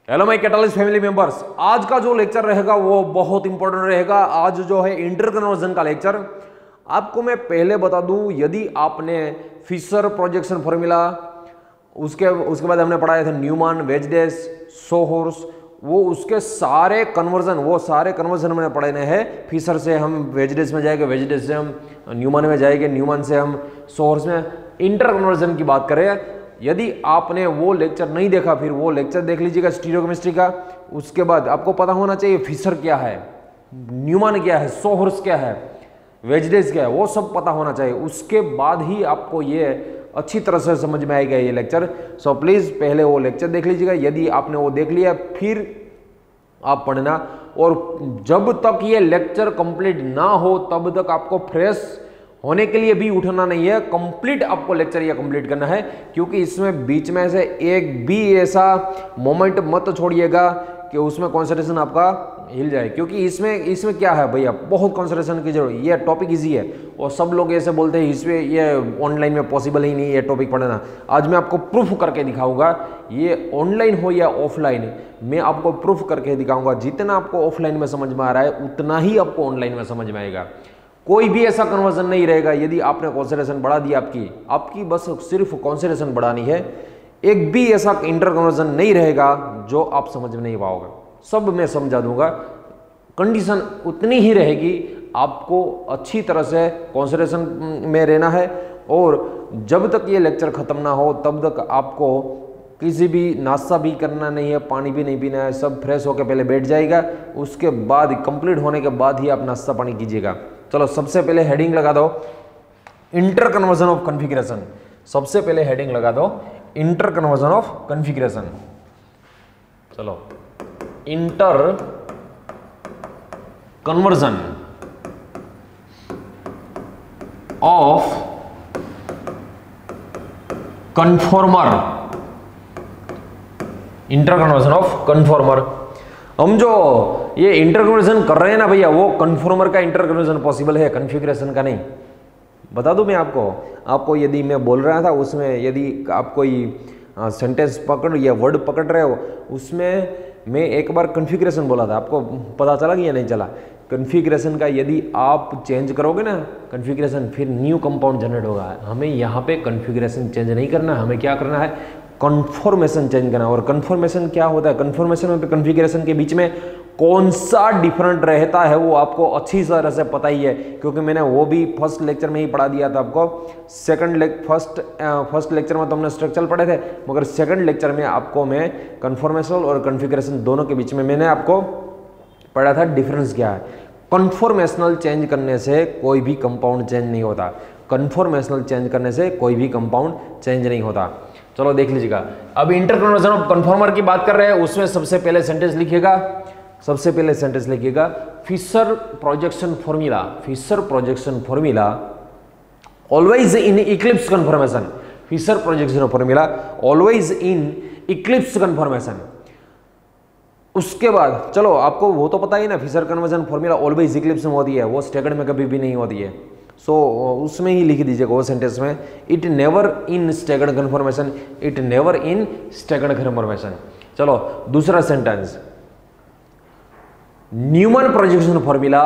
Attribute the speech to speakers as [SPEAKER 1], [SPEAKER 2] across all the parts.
[SPEAKER 1] Hello my catalyst family members, आज का जो लेक्चर रहेगा वो बहुत इंपॉर्टेंट रहेगा। आज जो है इंटर कन्वर्जन का लेक्चर। आपको मैं पहले बता दूं, यदि आपने फिशर प्रोजेक्शन फॉर्मूला, उसके बाद हमने पढ़ाया था न्यूमैन, वेजडेस, सोहर्स, वो उसके सारे कन्वर्जन मैंने पढ़े हैं। फिशर से हम वेजडेस में जाएंगे, वेजडेस से हम न्यूमैन में जाएंगे, न्यूमैन से हम सोहर्स में। इंटर कन्वर्जन की बात करें, यदि आपने वो लेक्चर नहीं देखा, फिर वो लेक्चर देख लीजिएगा स्टीरियोकेमिस्ट्री का। उसके बाद आपको पता होना चाहिए फिशर क्या है, न्यूमैन क्या है, सोहर्स क्या है, वेजडेस क्या है, वो सब पता होना चाहिए। उसके बाद ही आपको ये अच्छी तरह से समझ में आएगा ये लेक्चर। सो प्लीज पहले वो लेक्चर देख लीजिएगा। यदि आपने वो देख लिया फिर आप पढ़ना, और जब तक ये लेक्चर कंप्लीट ना हो तब तक आपको फ्रेश होने के लिए भी उठना नहीं है। कंप्लीट आपको लेक्चर ये कंप्लीट करना है, क्योंकि इसमें बीच में से एक भी ऐसा मोमेंट मत छोड़िएगा कि उसमें कंसंट्रेशन आपका हिल जाए। क्योंकि इसमें क्या है भैया, बहुत कंसंट्रेशन की जरूरत। ये टॉपिक इजी है और सब लोग ऐसे बोलते हैं इसमें ये ऑनलाइन में पॉसिबल ही नहीं है ये टॉपिक पढ़ना। आज मैं आपको प्रूफ करके दिखाऊंगा, ये ऑनलाइन हो या ऑफलाइन, मैं आपको प्रूफ करके दिखाऊंगा। जितना आपको ऑफलाइन में समझ में आ रहा है उतना ही आपको ऑनलाइन में समझ में आएगा। कोई भी ऐसा कन्वर्जन नहीं रहेगा यदि आपने कॉन्सेंट्रेशन बढ़ा दी, आपकी बस सिर्फ कॉन्सेंट्रेशन बढ़ानी है। एक भी ऐसा इंटर कन्वर्जन नहीं रहेगा जो आप समझ नहीं पाओगे, सब मैं समझा दूंगा। कंडीशन उतनी ही रहेगी, आपको अच्छी तरह से कॉन्सेंट्रेशन में रहना है। और जब तक ये लेक्चर खत्म ना हो तब तक आपको किसी भी नाश्ता भी करना नहीं है, पानी भी नहीं पीना है। सब फ्रेश होकर पहले बैठ जाएगा, उसके बाद कंप्लीट होने के बाद ही आप नाश्ता पानी कीजिएगा। चलो सबसे पहले हेडिंग लगा दो, इंटर कन्वर्जन ऑफ कॉन्फ़िगरेशन। सबसे पहले हेडिंग लगा दो, इंटर कन्वर्जन ऑफ कॉन्फ़िगरेशन। चलो, inter conversion of conformer, inter conversion of conformer. हम जो ये इंटर कन्वर्जन कर रहे हैं ना भैया, वो कन्फॉर्मर का इंटर कन्वर्जन पॉसिबल है, कॉन्फ़िगरेशन का नहीं। बता दूं मैं आपको यदि मैं बोल रहा था उसमें, यदि आप कोई सेंटेंस पकड़ या वर्ड पकड़ रहे हो, उसमें मैं एक बार कॉन्फ़िगरेशन बोला था, आपको पता चला कि या नहीं चला? कॉन्फ़िगरेशन का यदि आप चेंज करोगे ना कॉन्फ़िगरेशन, फिर न्यू कंपाउंड जनरेट होगा। हमें यहाँ पे कॉन्फ़िगरेशन चेंज नहीं करना, हमें क्या करना है, कन्फॉर्मेशन चेंज करना। और कन्फॉर्मेशन क्या होता है? कन्फॉर्मेशन और कॉन्फ़िगरेशन के बीच में कौन सा डिफरेंट रहता है वो आपको अच्छी तरह से पता ही है, क्योंकि मैंने वो भी फर्स्ट लेक्चर में ही पढ़ा दिया था आपको। फर्स्ट लेक्चर में तो हमने स्ट्रक्चर पढ़े थे, मगर सेकंड लेक्चर में आपको मैं कन्फॉर्मेशन और कॉन्फ़िगरेशन दोनों के बीच में मैंने आपको पढ़ा था डिफरेंस क्या है। कन्फॉर्मेशनल चेंज करने से कोई भी कंपाउंड चेंज नहीं होता, कन्फॉर्मेशनल चेंज करने से कोई भी कंपाउंड चेंज नहीं होता। चलो देख लीजिएगा, अब इंटर कन्वर्जन ऑफ कन्फॉर्मर की बात कर रहे हैं, उसमें सबसे पहले सेंटेंस लिखिएगा, Fisher projection formula. Fisher projection formula always in eclipse conformation. Fisher projection formula always in eclipse conformation. उसके बाद चलो आपको वो तो पता ही ना, Fisher conversion formula always eclipse में होती है, वो स्टैगर्ड में कभी भी नहीं होती है। सो उसमें ही लिख दीजिएगा वो सेंटेंस में, it never in staggered conformation, it never in staggered conformation. चलो दूसरा sentence, Newman projection formula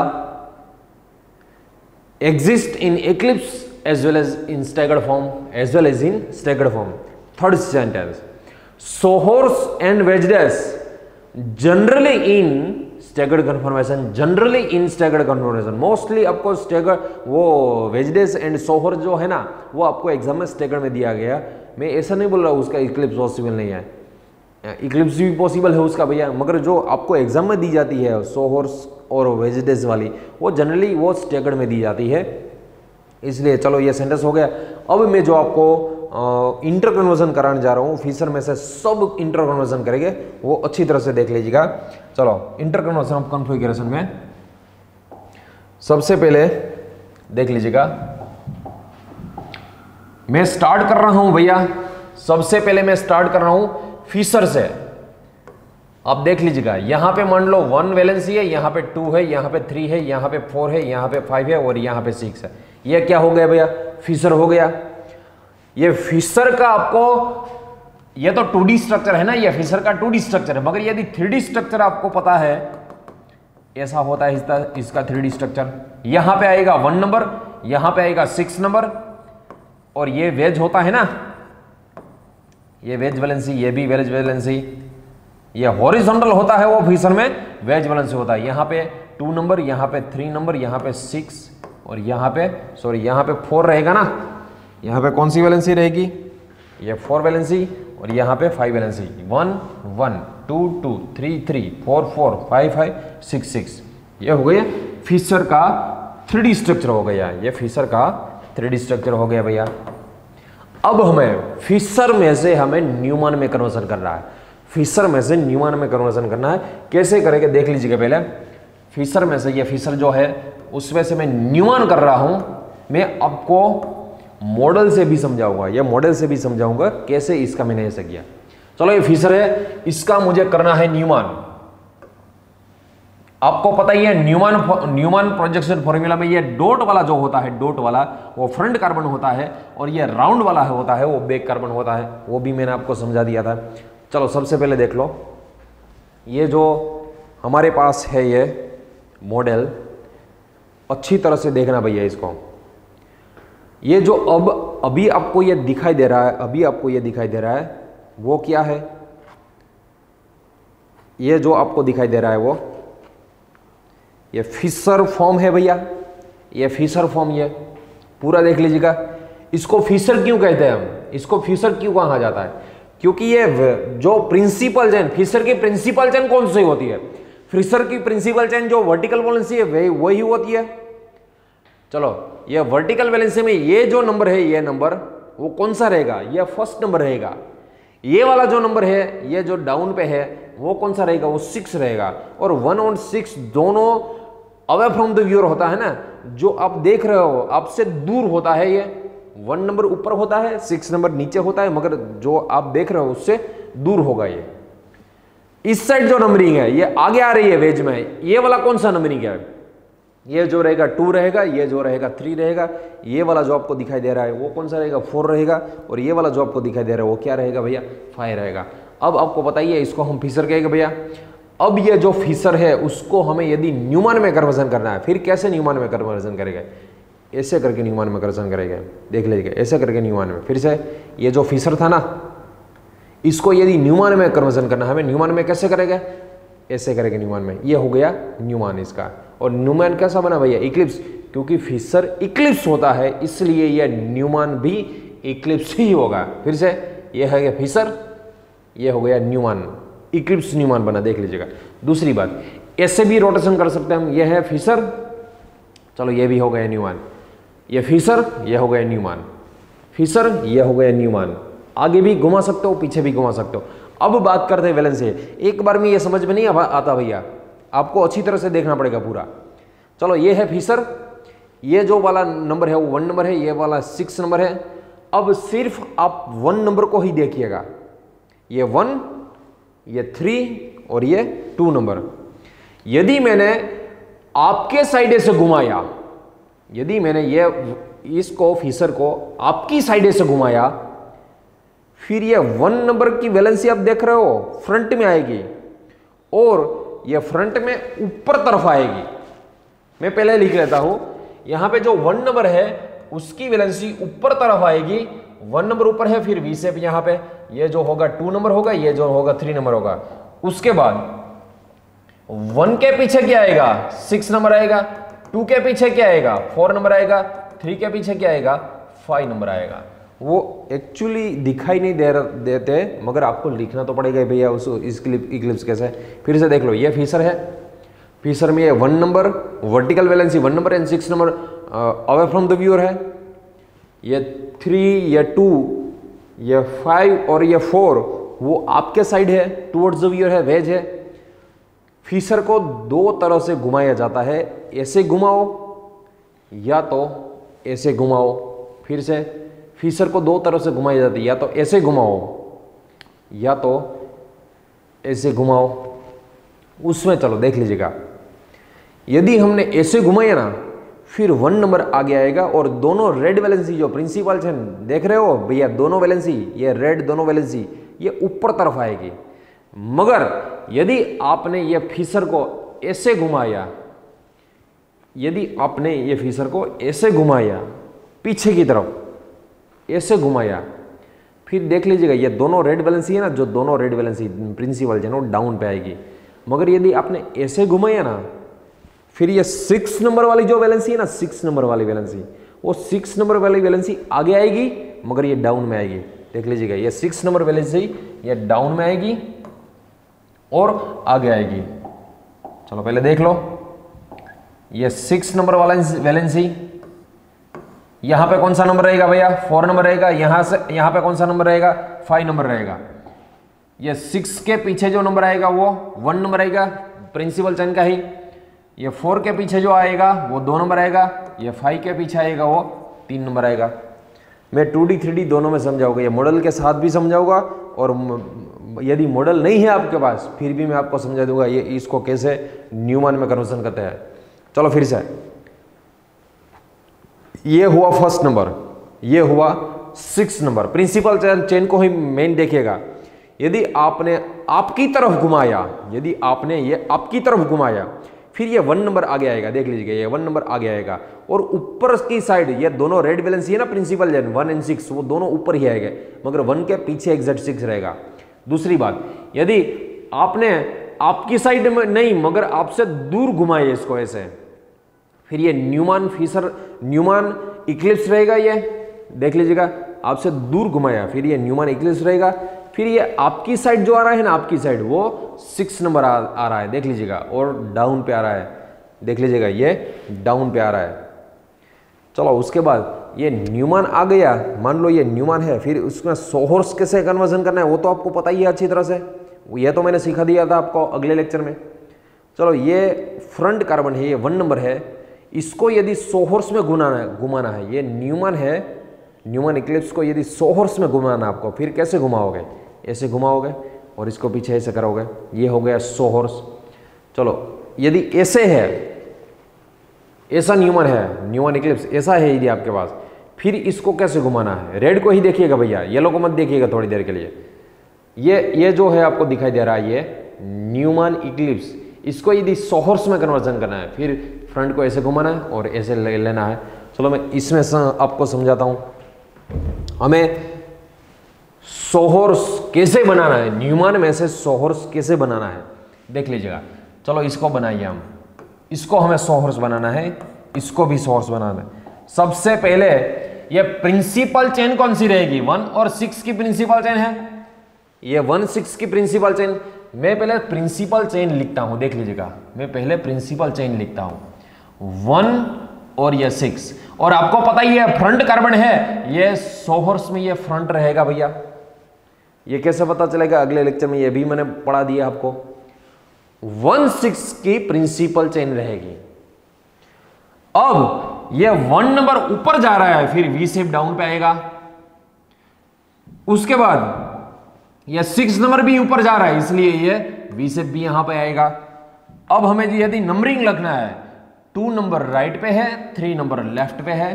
[SPEAKER 1] exist in eclipse as well as in staggered form, third sentence, sawhorse and wedge dash generally in staggered conformation, mostly आपको staggered, वो wedge dash and सोहर जो है ना, वो आपको एग्जाम में स्टैगर्ड में दिया गया। मैं ऐसा नहीं बोल रहा उसका इक्लिप्स पॉसिबल नहीं है, इक्लिप्स भी पॉसिबल है उसका भैया, मगर जो आपको एग्जाम में दी जाती है सोहर्स और वेजडेस वाली, वो जनरली वो स्टैगर्ड में दी जाती है। इसलिए चलो ये सेंटेंस हो गया। अब मैं जो आपको इंटर कन्वर्जन कराने जा रहा हूँ, फिशर में से सब इंटर कन्वर्जन करेंगे, वो अच्छी तरह से देख लीजिएगा। चलो इंटर कन्वर्जन ऑफ कॉन्फ़िगरेशन में सबसे पहले देख लीजिएगा, मैं स्टार्ट कर रहा हूं भैया, सबसे पहले मैं स्टार्ट कर रहा हूं फिशर से। आप देख लीजिएगा, यहां पे मान लो 1 वैलेंसी है, यहां पे 2 है, यहां पे 3 है, यहां पे 4 है, यहां पे 5 है और यहां पे 6 है। ये क्या हो गया भैया? फिशर हो गया। ये फिशर का आपको ये तो 2D स्ट्रक्चर है ना, ये फिशर का 2D स्ट्रक्चर है, मगर यदि 3D स्ट्रक्चर आपको पता है, ऐसा होता है इसका 3D स्ट्रक्चर। यहां पे आएगा 1 नंबर, यहां पे आएगा 6 नंबर, और ये वेज होता है ना, ये वेज वैलेंसी, ये भी वेज वैलेंसी, ये हॉरिजॉन्टल होता है वो फिशर में वेज वैलेंसी होता है। यहां पे 2 नंबर, यहां पे 3 नंबर, यहां पे 6 और यहां पे यहां पे 4 रहेगा ना। यहां पे कौन सी वैलेंसी रहेगी, ये 4 वैलेंसी, और यहां पे 5 वैलेंसी, 1 1 2 2 3 3 4 4 5 5 6 6। ये हो गया फिशर का 3D स्ट्रक्चर हो गया, ये फिशर का 3D स्ट्रक्चर हो गया भैया। अब हमें फिशर में से हमें न्यूमैन में कन्वर्जन करना है, फिशर में से न्यूमैन में कन्वर्जन करना है। कैसे करेंगे देख लीजिएगा। पहले फिशर में से, ये फिशर जो है उसमें से मैं न्यूमैन कर रहा हूं, मैं आपको मॉडल से भी समझाऊंगा, ये मॉडल से भी समझाऊंगा कैसे इसका मैंने ऐसा किया। चलो ये फिशर है, इसका मुझे करना है न्यूमैन। आपको पता ही है न्यूमैन प्रोजेक्शन फॉर्मूला में ये डॉट वाला जो होता है, डॉट वाला वो फ्रंट कार्बन होता है, और ये राउंड वाला होता है वो बैक कार्बन होता है, वो भी मैंने आपको समझा दिया था। चलो सबसे पहले देख लो, ये जो हमारे पास है ये मॉडल, अच्छी तरह से देखना भैया इसको। ये जो अभी आपको ये दिखाई दे रहा है, अभी आपको ये दिखाई दे रहा है, वो क्या है, ये जो आपको दिखाई दे रहा है वो ये फिशर फॉर्म है भैया, ये फिशर फॉर्म, ये पूरा देख लीजिएगा। इसको फिशर क्यों कहते हैं हम, इसको फिशर क्यों कहा जाता है, क्योंकि ये जो प्रिंसिपल चेन, फिशर की प्रिंसिपल चेन कौन सी होती है, फिशर की प्रिंसिपल चेन जो वर्टिकल वैलेंसी है वही होती है। चलो ये वर्टिकल वैलेंसी में ये जो नंबर है, ये नंबर वो कौन सा रहेगा, ये फर्स्ट नंबर रहेगा। ये वाला जो नंबर है, ये जो डाउन पे है, वो कौन सा रहेगा, वो 6 रहेगा। और 1 और 6 दोनों अवे फ्रॉम द व्यूअर होता है ना, जो आप देख रहे हो आपसे दूर होता है। ये 1 नंबर ऊपर होता है, 6 नंबर नीचे होता है, मगर जो आप देख रहे हो उससे दूर होगा। ये इस साइड जो नंबरिंग है ये आगे आ रही है वेज में, ये वाला कौन सा नंबरिंग है, ये जो रहेगा 2 रहेगा, ये जो रहेगा 3 रहेगा, ये वाला जो आपको दिखाई दे रहा है वो कौन सा रहेगा, 4 रहेगा, और ये वाला जो आपको दिखाई दे रहा है वो क्या रहेगा भैया, 5 रहेगा। अब आपको बताइए इसको हम फिशर कहेंगे भैया। अब ये जो फिशर है उसको हमें यदि न्यूमैन में कन्वर्जन करना है, फिर कैसे न्यूमैन में कन्वर्जन करेंगे, ऐसे करके न्यूमैन में कन्वर्जन करेंगे, देख लीजिए ऐसे करके न्यूमैन में। फिर से ये जो फिशर था ना, इसको यदि न्यूमैन में कन्वर्जन करना है, हमें न्यूमैन में कैसे करेंगे, ऐसे करेंगे न्यूमैन में। ये हो गया न्यूमैन इसका। और न्यूमैन कैसा बना भैया, इक्लिप्स, क्योंकि फिशर इक्लिप्स होता है इसलिए ये न्यूमैन भी इक्लिप्स ही होगा। फिर से ये है गया फिशर, ये हो गया न्यूमैन, इक्लिप्स न्यूमैन बना, देख लीजिएगा। दूसरी बात, ऐसे भी रोटेशन कर सकते हैं हम, ये है फिशर, चलो ये भी हो गया न्यूमैन, ये फिशर, ये हो गया न्यूमैन, फिशर, ये हो गया न्यूमैन। आगे भी घुमा सकते हो, पीछे भी घुमा सकते हो। अब बात करते हैं वैलेंसी। एक बार में ये समझ में नहीं आता भैया, आपको अच्छी तरह से देखना पड़ेगा पूरा। चलो ये है फिशर, ये जो वाला नंबर है वो 1 नंबर है, ये वाला 6 नंबर है। अब सिर्फ आप 1 नंबर को ही देखिएगा, ये 1, ये 3 और ये 2 नंबर। यदि मैंने आपके साइड से घुमाया, यदि मैंने ये इसको फिशर को आपकी साइड से घुमाया, फिर ये 1 नंबर की वैलेंसी आप देख रहे हो फ्रंट में आएगी, और ये फ्रंट में ऊपर तरफ आएगी। मैं पहले लिख लेता हूं, यहां पे जो 1 नंबर है उसकी वैलेंसी ऊपर तरफ आएगी, 1 नंबर ऊपर है, फिर वी शेप यहां पे, ये जो होगा 2 नंबर होगा, ये जो होगा 3 नंबर होगा। उसके बाद 1 के पीछे क्या आएगा, 6 नंबर आएगा, 2 के पीछे क्या आएगा, 4 नंबर आएगा, 3 के पीछे क्या आएगा, 5 नंबर आएगा। वो एक्चुअली दिखाई नहीं देते, मगर आपको लिखना तो पड़ेगा भैया उस इक्लिप्स कैसे। फिर से देख लो, ये फिशर है, फिशर में ये 1 number vertical valency 1 number and 6 number away from the viewer है, ये 3, ये 2, ये 5 और ये 4 वो आपके साइड है, टुवर्ड्स द व्यूअर है, वेज है। फिशर को 2 तरह से घुमाया जाता है, ऐसे घुमाओ या तो ऐसे घुमाओ। फिर से फिशर को 2 तरह से घुमाई जाती है, या तो ऐसे घुमाओ या तो ऐसे घुमाओ। उसमें चलो देख लीजिएगा, यदि हमने ऐसे घुमाया ना, फिर 1 नंबर आगे आएगा, और दोनों रेड वैलेंसी जो प्रिंसिपल चेन देख रहे हो भैया, दोनों वैलेंसी, ये रेड दोनों वैलेंसी ये ऊपर तरफ आएगी। मगर यदि आपने ये फीसर को ऐसे घुमाया, यदि आपने ये फीसर को ऐसे घुमाया पीछे की तरफ ऐसे घुमाया, फिर देख लीजिएगा ये दोनों रेड वैलेंसी है ना, जो दोनों रेड वैलेंसी प्रिंसिपल जो है वो डाउन पे आएगी। मगर यदि आपने ऐसे घुमाया ना, फिर ये 6 नंबर वाली जो वैलेंसी है ना, 6 नंबर वाली वैलेंसी, वो 6 नंबर वाली वैलेंसी आगे आएगी मगर ये डाउन में आएगी। देख लीजिएगा ये 6 नंबर वैलेंसी ये डाउन में आएगी और आगे आएगी। चलो पहले देख लो, ये 6 नंबर वाला वैलेंसी, यहां पे कौन सा नंबर रहेगा भैया? 4 नंबर रहेगा। यहां से यहां पे कौन सा नंबर रहेगा? 5 नंबर रहेगा। ये 6 के पीछे जो नंबर आएगा वो 1 नंबर आएगा, प्रिंसिपल चेन का ही। ये 4 के पीछे जो आएगा वो 2 नंबर आएगा। ये 5 के पीछे आएगा वो 3 नंबर आएगा। मैं 2D 3D दोनों में समझाऊंगा, ये मॉडल के साथ भी समझाऊंगा, और यदि मॉडल नहीं है आपके पास फिर भी मैं आपको समझा दूंगा ये इसको कैसे न्यूमैन में कन्वर्जन करते हैं। चलो फिर से, ये हुआ फर्स्ट नंबर, ये हुआ 6 नंबर। प्रिंसिपल चेन को ही मेन देखिएगा। यदि आपने आपकी तरफ घुमाया, यदि आपने ये आपकी तरफ घुमाया, फिर ये 1 नंबर आगे आएगा। देख लीजिएगा ये 1 नंबर आगे आएगा, और ऊपर की साइड ये दोनों रेड वैलेंसी है ना प्रिंसिपल चेन 1 और 6, वो दोनों ऊपर ही आएंगे, मगर 1 के पीछे एग्जैक्ट 6 रहेगा। दूसरी बात, यदि आपने आपकी साइड में नहीं मगर आपसे दूर घुमाए इसको ऐसे, फिर ये न्यूमैन फीसर न्यूमैन इक्लिप्स रहेगा। ये देख लीजिएगा आपसे दूर घुमाया, फिर ये न्यूमैन इक्लिप्स रहेगा। फिर ये आपकी साइड जो आ रहा है ना, आपकी साइड वो 6 नंबर आ रहा है, देख लीजिएगा, और डाउन पे आ रहा है। देख लीजिएगा ये डाउन पे आ रहा है। चलो उसके बाद ये न्यूमैन आ गया, मान लो ये न्यूमैन है, फिर उसमें सोहर्स कैसे कन्वर्जन करना है वो तो आपको पता ही है अच्छी तरह से, ये तो मैंने सिखा दिया था आपको अगले लेक्चर में। चलो ये फ्रंट कार्बन है, ये 1 नंबर है, इसको यदि सोहर्स में घुमाना है, ये न्यूमैन है, न्यूमैन इक्लिप्स को यदि सोहर्स में घुमाना आपको, फिर कैसे घुमाओगे? ऐसे घुमाओगे और इसको पीछे ऐसे करोगे, ये हो गया सोहर्स। चलो यदि ऐसे है, ऐसा न्यूमैन है, न्यूमैन इक्लिप्स ऐसा है यदि आपके पास, फिर इसको कैसे घुमाना है? रेड को ही देखिएगा भैया, येलो को मत देखिएगा थोड़ी देर के लिए। ये जो है आपको दिखाई दे रहा है ये न्यूमैन इक्लिप्स, इसको यदि सोहर्स में कन्वर्जन करना है, फिर फ्रंट को ऐसे घुमाना है और ऐसे लेना है। चलो मैं इसमें आपको समझाता हूं, हमें सोहर्स कैसे बनाना है, न्यूमैन में से सोहर्स कैसे बनाना है देख लीजिएगा। चलो इसको बनाइए हम, इसको हमें सोहर्स बनाना है, इसको भी सोहर्स बनाना है। सबसे पहले ये प्रिंसिपल चेन कौन सी रहेगी? 1 और 6 की प्रिंसिपल चेन है, ये 1 6 की प्रिंसिपल चेन। मैं पहले प्रिंसिपल चेन लिखता हूं, देख लीजिएगा, मैं पहले प्रिंसिपल चेन लिखता हूं 1 और ये 6, और आपको पता ही है फ्रंट कार्बन है, ये सोहर्स में ये फ्रंट रहेगा भैया। ये कैसे पता चलेगा? अगले लेक्चर में ये भी मैंने पढ़ा दिया आपको। 1 6 की प्रिंसिपल चेन रहेगी। अब ये 1 नंबर ऊपर जा रहा है, फिर वी शेप डाउन पे आएगा। उसके बाद ये 6 नंबर भी ऊपर जा रहा है, इसलिए ये वी शेप भी यहां पे आएगा। अब हमें यदि नंबरिंग लिखना है, 2 नंबर राइट पे है, 3 नंबर लेफ्ट पे है,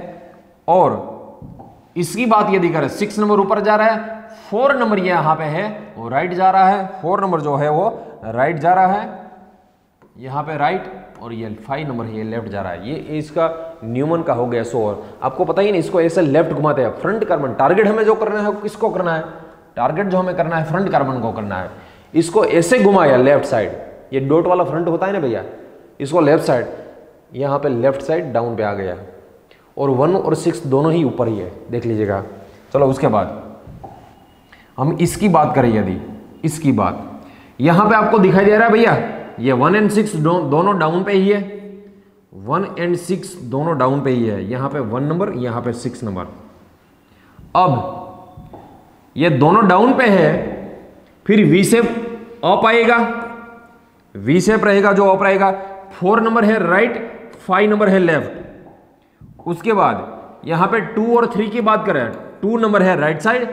[SPEAKER 1] और इसकी बात यदि करें 6 नंबर ऊपर जा रहा है, 4 नंबर ये यहां पे है वो राइट जा रहा है, 4 नंबर जो है वो राइट जा रहा है यहां पे राइट, और ये 5 नंबर है ये लेफ्ट जा रहा है। ये इसका न्यूमैन का हो गया सोहर। आपको पता ही नहीं, इसको ऐसे लेफ्ट घुमाते हैं। फ्रंट कार्बन टारगेट हमें जो करना है किसको करना है? टारगेट जो हमें करना है फ्रंट कार्बन को करना है। इसको ऐसे घुमाया लेफ्ट साइड, ये डॉट वाला फ्रंट होता है ना भैया, इसको लेफ्ट साइड, यहां पे लेफ्ट साइड डाउन पे आ गया, और 1 और 6 दोनों ही ऊपर ही है, देख लीजिएगा। चलो उसके बाद हम इसकी बात करें, यदि इसकी बात यहां पे आपको दिखाई दे रहा है भैया, ये 1 और 6 दोनों डाउन पे ही है, 1 और 6 दोनों डाउन पे ही है, यहां पे 1 नंबर, यहां पे 6 नंबर। अब ये दोनों डाउन पे है, फिर वी शेप अप आएगा, वी शेप रहेगा जो अप रहेगा। 4 नंबर है राइट, 5 नंबर है लेफ्ट। उसके बाद यहां पे 2 और 3 की बात करें, 2 नंबर है राइट साइड,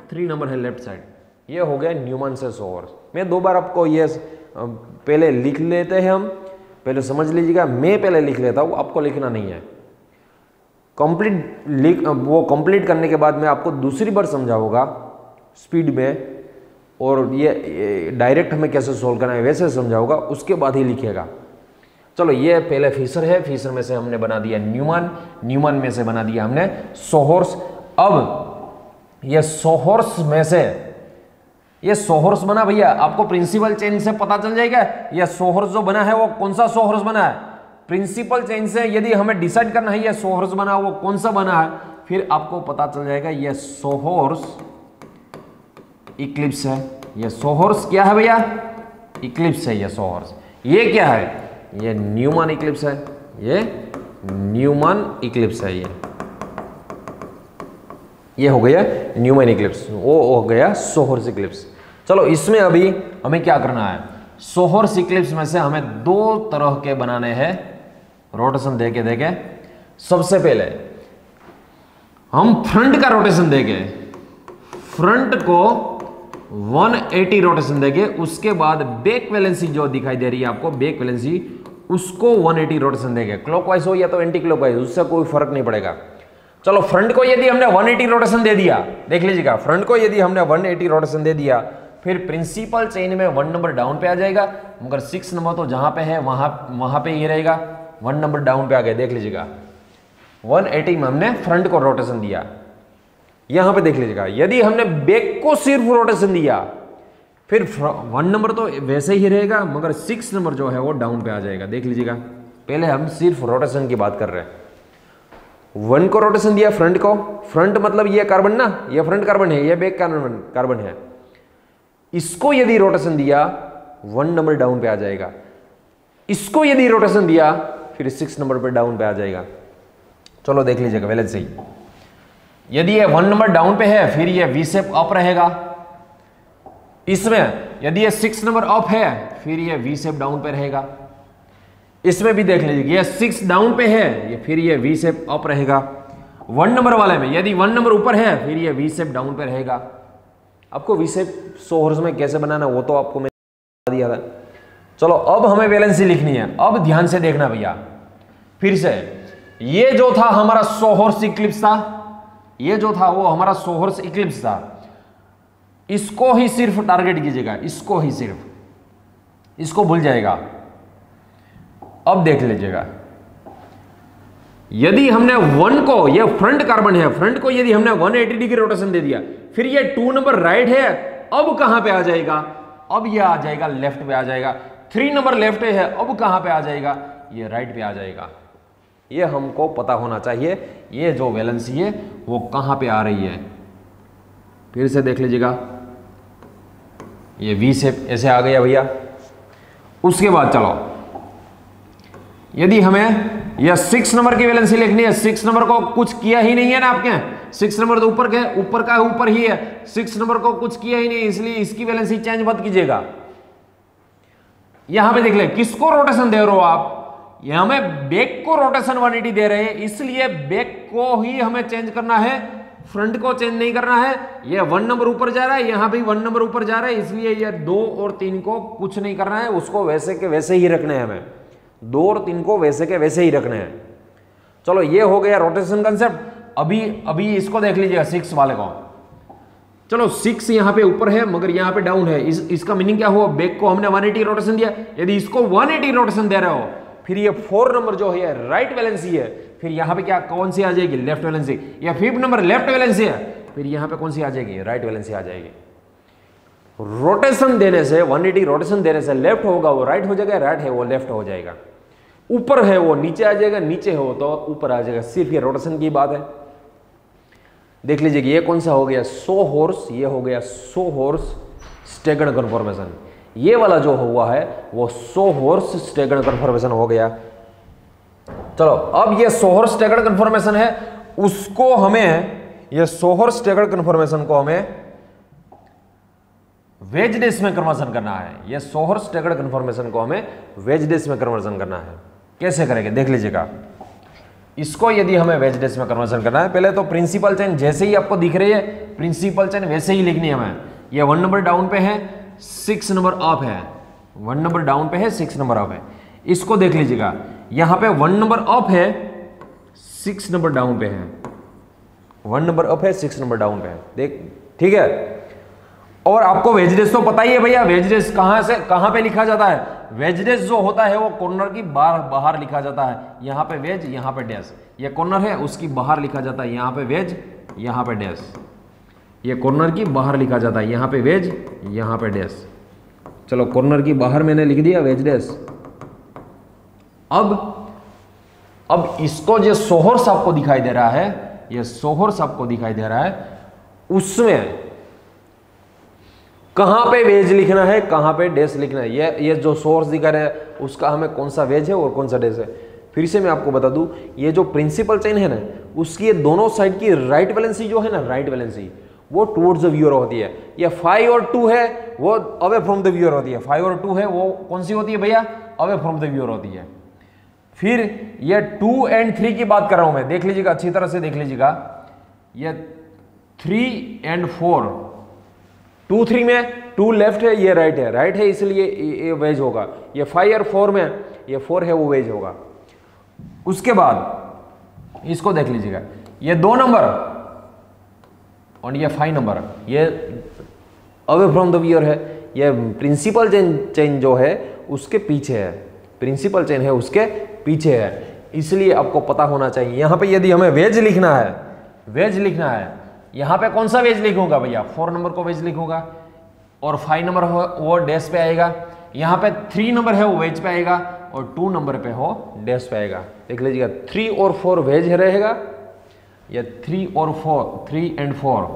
[SPEAKER 1] 3 नंबर है लेफ्ट साइड। ये हो गया न्यूमैन से सोहर्स। मैं 2 बार आपको ये पहले लिख लेते हैं, हम पहले समझ लीजिएगा, मैं पहले लिख लेता हूं, आपको लिखना नहीं है। कंप्लीट करने के बाद मैं आपको दूसरी बार समझाऊंगा स्पीड में, और ये डायरेक्ट हमें कैसे सोल्व करना है वैसे समझाऊंगा, उसके बाद ही लिखिएगा। चलो ये पहले फिशर है, फिशर में से हमने बना दिया न्यूमैन, न्यूमैन में से बना दिया हमने सोहर्स। अब ये सोहर्स में से ये सोहर्स बना भैया, आपको प्रिंसिपल चेन से पता चल जाएगा ये सोहर्स जो बना है वो कौन सा सोहर्स बना है। प्रिंसिपल चेन से यदि हमें डिसाइड करना है ये सोहर्स बना वो कौन सा बना है, फिर आपको पता चल जाएगा ये सोहर्स इक्लिप्स है। ये सोहर्स क्या है भैया, इक्लिप्स है ये सोहर्स। ये क्या है, ये न्यूमैन इक्लिप्स है, ये न्यूमैन इक्लिप्स है। ये हो गया न्यूमैन इक्लिप्स, वो हो गया सोहर्स इक्लिप्स। चलो इसमें अभी हमें क्या करना है, सोहर्स इक्लिप्स में से हमें दो तरह के बनाने हैं रोटेशन देके। सबसे पहले हम फ्रंट का रोटेशन देंगे, फ्रंट को 180 रोटेशन देंगे, उसके बाद बैक वैलेंसी जो दिखाई दे रही है आपको, बैक वैलेंसी उसको 180 रोटेशन देंगे। क्लॉकवाइज हो या तो एंटी क्लॉकवाइज, उससे कोई फर्क नहीं पड़ेगा। चलो फ्रंट को यदि हमने 180 रोटेशन दे दिया, देख लीजिएगा, फ्रंट को यदि हमने 180 रोटेशन दे दिया, फिर प्रिंसिपल चेन में 1 नंबर डाउन पे आ जाएगा, मगर 6 नंबर तो जहां पे है वहां पे ये रहेगा, 1 नंबर डाउन पे आ गया। देख लीजिएगा 180 में हमने फ्रंट को रोटेशन दिया, यहां पे देख लीजिएगा। यदि हमने बैक को सिर्फ रोटेशन दिया, फिर 1 नंबर तो वैसे ही रहेगा, मगर 6 नंबर जो है वो डाउन पे आ जाएगा। देख लीजिएगा, पहले हम सिर्फ रोटेशन की बात कर रहे हैं। 1 को रोटेशन दिया फ्रंट को, फ्रंट मतलब ये कार्बन ना, ये फ्रंट कार्बन है, ये बैक कार्बन है। इसको यदि रोटेशन दिया 1 नंबर डाउन पे आ जाएगा, इसको यदि रोटेशन दिया फिर 6 नंबर पे डाउन पे आ जाएगा। चलो देख लीजिएगा पहले से ही, यदि ये 1 नंबर डाउन पे है फिर ये वी शेप अप रहेगा। इसमें यदि ये 6 नंबर अप है फिर ये वी शेप डाउन पे रहेगा। इसमें भी देख लीजिए ये 6 डाउन पे है, ये फिर ये वी शेप अप रहेगा। 1 नंबर वाले में यदि 1 नंबर ऊपर है फिर ये वी शेप डाउन पे रहेगा। आपको वी शेप सोहर्स में कैसे बनाना वो तो आपको मैंने दिया था। चलो अब हमें वैलेंसी लिखनी है। अब ध्यान से देखना भैया, फिर से ये जो था हमारा सोहर्स इक्लिप्स था, ये जो था वो हमारा सोहर्स इक्लिप्स था, इसको ही सिर्फ टारगेट कीजिएगा, इसको ही सिर्फ, इसको भूल जाएगा। अब देख लीजिएगा, यदि हमने 1 को, ये फ्रंट कार्बन है, फ्रंट को यदि हमने 180 डिग्री रोटेशन दे दिया, फिर ये 2 नंबर राइट है, अब कहां पे आ जाएगा, अब ये आ जाएगा लेफ्ट पे आ जाएगा। 3 नंबर लेफ्ट है, अब कहां पे आ जाएगा, ये राइट पे आ जाएगा। ये हमको पता होना चाहिए ये जो वैलेंसी है वो कहां पे आ रही है। फिर से देख लीजिएगा, ये वी शेप ऐसे आ गया भैया। उसके बाद चलो, यदि हमें यह 6 नंबर की वैलेंसी लिखनी है, 6 नंबर को कुछ किया ही नहीं है ना आपके, 6 नंबर तो ऊपर के ऊपर का ऊपर ही है, 6 नंबर को कुछ किया ही नहीं, इसलिए इसकी वैलेंसी चेंज मत कीजिएगा। यहां पे देख ले, किसको रोटेशन दे रहे हो आप, यहां में बैक को रोटेशन 180 दे रहे हैं, इसलिए बैक को ही हमें चेंज करना है, फ्रंट को चेंज नहीं करना है। ये 1 नंबर ऊपर जा रहा है, यहां भी 1 नंबर ऊपर जा रहा है, इसलिए ये 2 और 3 को कुछ नहीं करना है, उसको वैसे के वैसे ही रखना है हमें, 2 और 3 को वैसे के वैसे ही रखना है। चलो ये हो गया रोटेशन कंसेप्ट। अभी इसको देख लीजिएगा 6 वाले को। चलो 6 यहां पे ऊपर है मगर यहां पे डाउन है, इसका मीनिंग क्या हुआ, बैक को हमने 180 रोटेशन दिया, यदि इसको 180 रोटेशन दे रहे हो, फिर ये 4 नंबर जो है राइट वैलेंसी है, फिर यहां पे क्या कौन सी आ जाएगी, लेफ्ट वैलेंसी। या 5 नंबर लेफ्ट वैलेंसी है, फिर यहां पे कौन सी आ जाएगी, राइट वैलेंसी आ जाएगी। रोटेशन देने से, 180 रोटेशन देने से लेफ्ट होगा वो राइट हो जाएगा, राइट है वो लेफ्ट हो जाएगा, ऊपर है वो नीचे आ जाएगा, नीचे हो तो ऊपर आ जाएगा। सिर्फ ये रोटेशन की बात है। देख लीजिए ये कौन सा हो गया, सोहर्स, ये हो गया सोहर्स स्टैगर्ड कन्फॉर्मेशन। ये वाला जो हुआ है वो सोहर्स स्टैगर्ड कन्फॉर्मेशन हो गया। चलो अब ये सोहर्स स्टैगर्ड कन्फॉर्मेशन है, उसको हमें, ये सोहर्स स्टैगर्ड कन्फॉर्मेशन को हमें वेज डेस में कन्वर्जन करना है। ये सोहर्स स्टैगर्ड कन्फॉर्मेशन को हमें वेज डेस में कन्वर्जन करना है। कैसे करेंगे देख लीजिएगा। इसको यदि हमें वेज डेस में कन्वर्जन करना है, पहले तो प्रिंसिपल चेन जैसे ही आपको दिख रही है, प्रिंसिपल चेन वैसे ही लिखनी है हमें। ये 1 नंबर डाउन पे है, 6 नंबर अप है, 1 नंबर डाउन पे है, 6 नंबर अप है। इसको देख लीजिएगा, यहां पे 1 नंबर अप है, 6 नंबर डाउन पे है, 1 नंबर अप है, 6 नंबर डाउन पे है। देख ठीक है। और आपको वेज तो पता ही है भैया, वेज कहां से कहां पे लिखा जाता है? वेज जो होता है वो कॉर्नर की बाहर लिखा जाता है। यहाँ पे वेज, यहाँ पे डैश, ये कॉर्नर है उसकी बाहर लिखा जाता है, यहाँ पे वेज, यहाँ पे डैश। ये कॉर्नर की बाहर लिखा जाता है, यहाँ पे वेज, यहाँ पे डैश। चलो कॉर्नर की बाहर मैंने लिख दिया वेज डैश। अब इसको जो सोहर्स आपको दिखाई दे रहा है, ये सोहर्स आपको दिखाई दे रहा है, उसमें कहां पे वेज लिखना है, कहां पे डैश लिखना है। ये जो सोर्स दिखा रहा है उसका हमें कौन सा वेज है और कौन सा डैश है। फिर से मैं आपको बता दूं, ये जो प्रिंसिपल चेन है ना, उसकी ये दोनों साइड की राइट वैलेंसी जो है ना, राइट वैलेंसी वो टुवर्ड्स द व्यूअर होती है। ये 5 और 2 है वो अवे फ्रॉम द व्यूअर होती है। 5 और 2 है वो कौन सी होती है भैया? अवे फ्रॉम द व्यूअर होती है। फिर ये 2 एंड 3 की बात कर रहा हूं मैं, देख लीजिएगा अच्छी तरह से देख लीजिएगा। ये 3 एंड 4, 2 3 में 2 लेफ्ट है, ये राइट है, राइट है इसलिए ये वेज होगा। ये 5 और 4 में ये 4 है वो वेज होगा। उसके बाद इसको देख लीजिएगा, ये 2 नंबर और ये 5 नंबर, ये अवे फ्रॉम द व्यूअर है। ये प्रिंसिपल चेन जो है उसके पीछे है, प्रिंसिपल चेन है उसके पीछे है, इसलिए आपको पता होना चाहिए। यहां पे यदि हमें वेज लिखना है, वेज लिखना है, यहां पे कौन सा वेज लिखूंगा भैया? 4 नंबर को वेज लिखूंगा और 5 नंबर हो वो डैश पे आएगा। यहां पे 3 नंबर है वो वेज पे आएगा और 2 नंबर पे हो डैश पे आएगा। देख लीजिएगा 3 और 4 वेज रहेगा, या 3 और 4, 3 एंड 4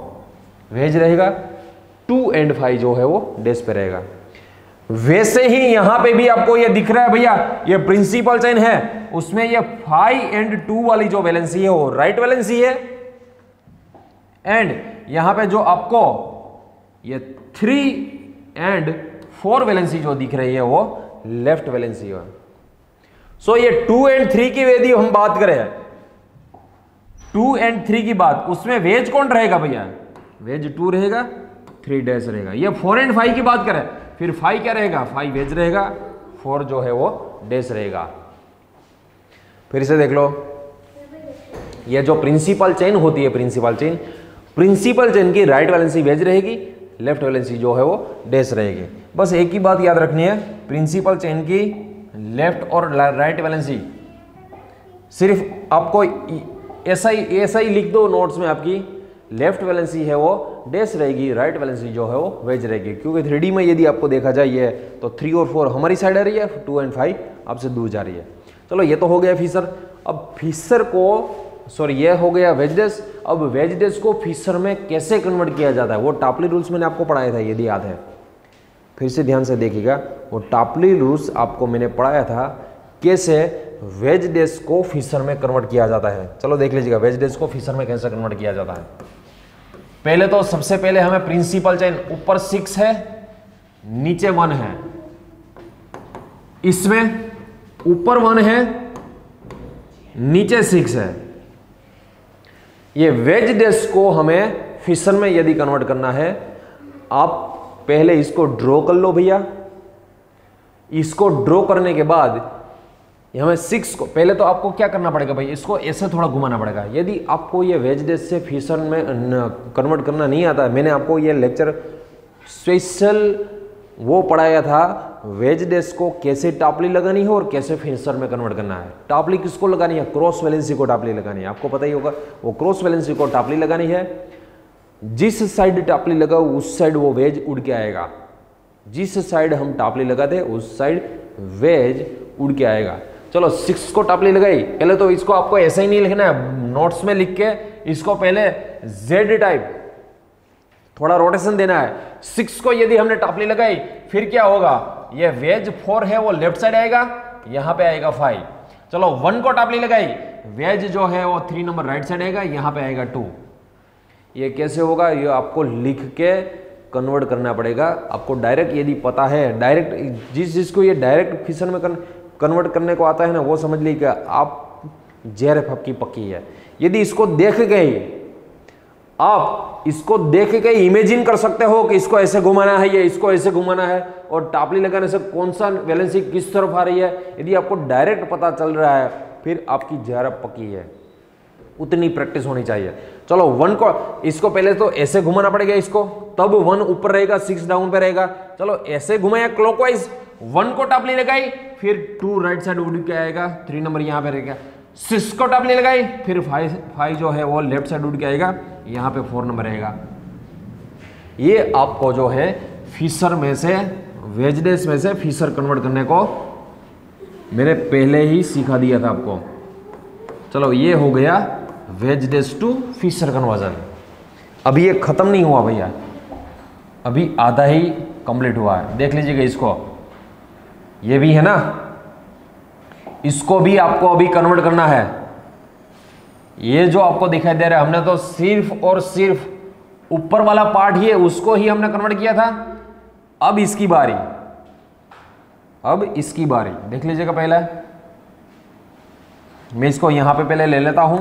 [SPEAKER 1] वेज रहेगा, 2 एंड 5 जो है वो डैश पे रहेगा। वैसे ही यहां पे भी आपको ये दिख रहा है भैया, ये प्रिंसिपल चेन है, उसमें ये 5 एंड 2 वाली जो वैलेंसी है वो राइट वैलेंसी है, एंड यहां पे जो आपको ये 3 एंड 4 वैलेंसी जो दिख रही है वो लेफ्ट वैलेंसी है। सो ये 2 एंड 3 की यदि हम बात करें, 2 एंड 3 की बात, उसमें वेज कौन रहेगा भैया? वेज 2 रहेगा, 3 डैश रहेगा। ये 4 एंड 5 की बात करें, फिर 5 क्या रहेगा? 5 वेज रहेगा, 4 जो है वो डैश रहेगा। फिर से देख लो, ये जो प्रिंसिपल चेन होती है, प्रिंसिपल चेन की राइट वैलेंसी वेज रहेगी, लेफ्ट वैलेंसी जो है वो डैश रहेगी। बस एक ही बात याद रखनी है, प्रिंसिपल चेन की लेफ्ट और राइट वैलेंसी सिर्फ आपको ऐसा ही लिख दो नोट्स में, आपकी लेफ्ट वैलेंसी है वो डैश रहेगी, राइट वैलेंसी जो है वो वेज रहेगी। क्योंकि 3D में यदि आपको देखा जाए ये तो 3 और 4 हमारी साइड आ रही है, 2 एंड 5 आपसे दूर जा रही है। चलो ये तो हो गया फिशर। अब फिशर को ये हो गया वेज डैश। अब वेज डैश को फिशर में कैसे कन्वर्ट किया जाता है वो टापली रूल्स मैंने आपको पढ़ाया था, यदि याद है। फिर से ध्यान से देखिएगा, वो टापली रूल्स आपको मैंने पढ़ाया था कैसे वेज डैश को फिशर में कन्वर्ट किया जाता है। चलो देख लीजिएगा वेज डैश को फिशर में कैसे कन्वर्ट किया जाता है। पहले तो सबसे पहले हमें प्रिंसिपल चेन, ऊपर 6 है नीचे 1 है, इसमें ऊपर 1 है नीचे 6 है। ये वेज डैश को हमें फिशर में यदि कन्वर्ट करना है, आप पहले इसको ड्रॉ कर लो भैया। इसको ड्रॉ करने के बाद हमें 6 को, पहले तो आपको क्या करना पड़ेगा भाई, इसको ऐसे थोड़ा घुमाना पड़ेगा। यदि आपको ये वेज डैश से फिशर में कन्वर्ट करना नहीं आता, मैंने आपको ये लेक्चर स्पेशल वो पढ़ाया था, वेज डैश को कैसे टापली लगानी है और कैसे फिशर में कन्वर्ट करना है। टापली किसको लगानी है? क्रॉस वैलेंसी को टापली लगानी है, आपको पता ही होगा। वो क्रॉस वैलेंसी को टापली लगानी है, जिस साइड टापली लगाओ उस साइड वो वेज उड़ के आएगा। जिस साइड हम टापली लगाते उस साइड वेज उड़ के आएगा। चलो 6 को टापली लगाई, पहले तो इसको आपको ऐसा ही नहीं लिखना है, नोट्स में लिख के इसको पहले जेड टाइप थोड़ा रोटेशन देना है। 6 को यदि हमने टापली लगाई, फिर क्या होगा? ये वेज 4 है वो लेफ्ट साइड आएगा, यहां पे आएगा 5। चलो 1 को टापली लगाई, वेज जो है वो 3 नंबर राइट साइड आएगा, यहां पे आएगा 2। ये कैसे होगा? ये आपको लिख के कन्वर्ट करना पड़ेगा। आपको डायरेक्ट यदि पता है, डायरेक्ट जिसको ये डायरेक्ट फिशर में कन्वर्ट करने को आता है ना, वो समझ लीजिएगा आप जेआरएफ आपकी पक्की है। यदि इसको देख गए, आप इसको देख के इमेजिन कर सकते हो कि इसको ऐसे घुमाना है, ये इसको ऐसे घुमाना है, और टापली लगाने से कौन सा वैलेंसी किस तरफ आ रही है, यदि आपको डायरेक्ट पता चल रहा है, फिर आपकी जेआरएफ पक्की है। उतनी प्रैक्टिस होनी चाहिए। चलो 1 को, इसको पहले तो ऐसे घुमाना पड़ेगा इसको, तब 1 ऊपर रहेगा, 6 डाउन पे रहेगा। चलो ऐसे घुमाया क्लॉकवाइज, 1 को टपली लगाई, फिर 2 राइट साइड उड़ के आएगा, 3 नंबर यहां पे रहेगा। 6 को टपली लगाई, फिर 5 जो है वो लेफ्ट साइड उड़ के आएगा, यहां पे 4 नंबर रहेगा। ये आपको जो है फिशर में से, वेज डेज में से फिशर कन्वर्ट करने को मैंने पहले ही सिखा दिया था आपको। चलो ये हो गया wedge dash to Fisher conversion. अभी ये खत्म नहीं हुआ भैया, अभी आधा ही कंप्लीट हुआ है। देख लीजिएगा इसको, ये भी है ना, इसको भी आपको अभी कन्वर्ट करना है। ये जो आपको दिखाई दे रहा है, हमने तो सिर्फ और सिर्फ ऊपर वाला पार्ट ही है उसको ही हमने कन्वर्ट किया था। अब इसकी बारी, अब इसकी बारी देख लीजिएगा। पहले मैं इसको यहां पे पहले ले लेता हूं,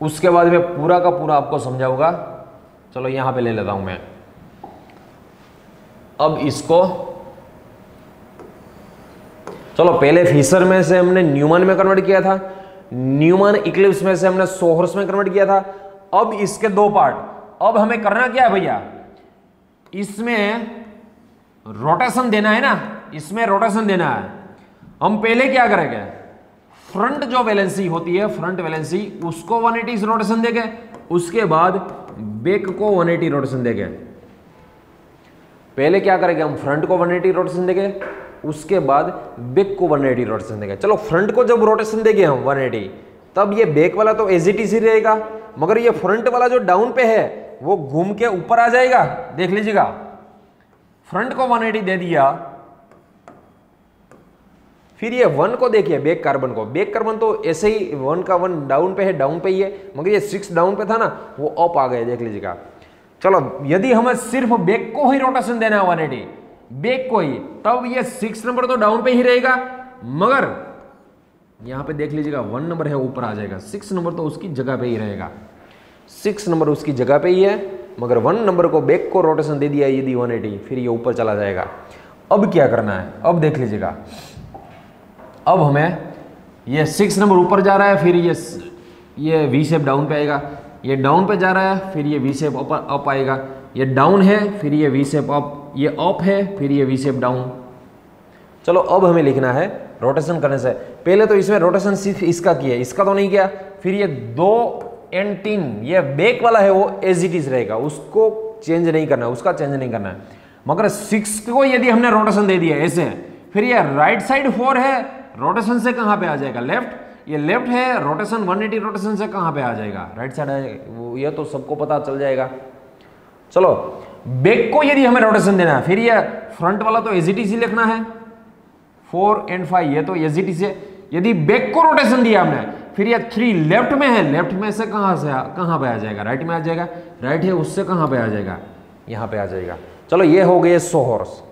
[SPEAKER 1] उसके बाद मैं पूरा का पूरा आपको समझाऊंगा। चलो यहां पे ले लेता हूं मैं। अब इसको चलो पहले फिशर में से हमने न्यूमैन में कन्वर्ट किया था, न्यूमैन इक्लिप्स में से हमने सोहर्स में कन्वर्ट किया था। अब इसके 2 पार्ट, अब हमें करना क्या है भैया, इसमें रोटेशन देना है ना, इसमें रोटेशन देना है। हम पहले क्या करेंगे, फ्रंट जो वैलेंसी होती है, फ्रंट वैलेंसी, उसको 180 रोटेशन देंगे, उसके बाद बैक को 180 रोटेशन देंगे। पहले क्या करेंगे, हम फ्रंट को 180 रोटेशन देंगे, उसके बाद बैक को 180 रोटेशन देंगे। चलो फ्रंट को जब रोटेशन देंगे हम 180, तब ये बैक वाला तो एज इट इज ही रहेगा, मगर ये फ्रंट वाला जो डाउन पे है वो घूम के ऊपर आ जाएगा। देख लीजिएगा, फ्रंट को 180 दे दिया, फिर ये 1 को देखिए, बैक कार्बन को, बैक कार्बन तो ऐसे ही 1 का 1 डाउन पे है, डाउन पे ही है, मगर ये 6 डाउन पे था ना, वो अप आ गए। देख लीजिएगा। चलो यदि हमें सिर्फ बैक को ही रोटेशन देना है 180, बैक को ही, तब ये 6 नंबर तो डाउन पे ही रहेगा, मगर यहां पे देख लीजिएगा 1 नंबर है ऊपर आ जाएगा, 6 नंबर तो उसकी जगह पे ही रहेगा। 6 नंबर उसकी जगह पे ही है, मगर 1 नंबर को बैक को रोटेशन दे दिया यदि 180, फिर ये ऊपर चला जाएगा। अब क्या करना है, अब देख लीजिएगा, अब हमें ये 6 नंबर ऊपर जा रहा है, फिर ये वी शेप डाउन पे आएगा, ये डाउन पे जा रहा है, फिर ये वी शेप अप आएगा, ये डाउन है, फिर ये वी शेप अप, ये अप है, फिर ये वी शेप डाउन। चलो अब हमें लिखना है रोटेशन करने से पहले, तो इसमें रोटेशन सिर्फ इसका किया, इसका तो नहीं किया। फिर ये 2 और 3, ये बैक वाला है वो एज इट इज रहेगा, उसको चेंज नहीं करना है, उसका चेंज नहीं करना है। मगर 6 को यदि हमने रोटेशन दे दिया ऐसे, फिर ये राइट साइड 4 है, रोटेशन से कहां पे आ जाएगा, लेफ्ट, ये लेफ्ट है, रोटेशन 180 रोटेशन से कहां पे आ जाएगा, राइट साइड आएगा। ये तो सबको पता चल जाएगा। चलो बैक को यदि हमें रोटेशन देना है, फिर ये फ्रंट वाला तो एज इट इज ही लिखना है, 4 और 5 ये तो एज इट इज है। यदि बैक को रोटेशन दिया हमने, फिर ये 3 लेफ्ट में है, लेफ्ट में से कहां पे आ जाएगा, राइट में आ जाएगा, राइट है उससे कहां पे आ जाएगा, यहां पे आ जाएगा। चलो ये हो गए सोहर्स।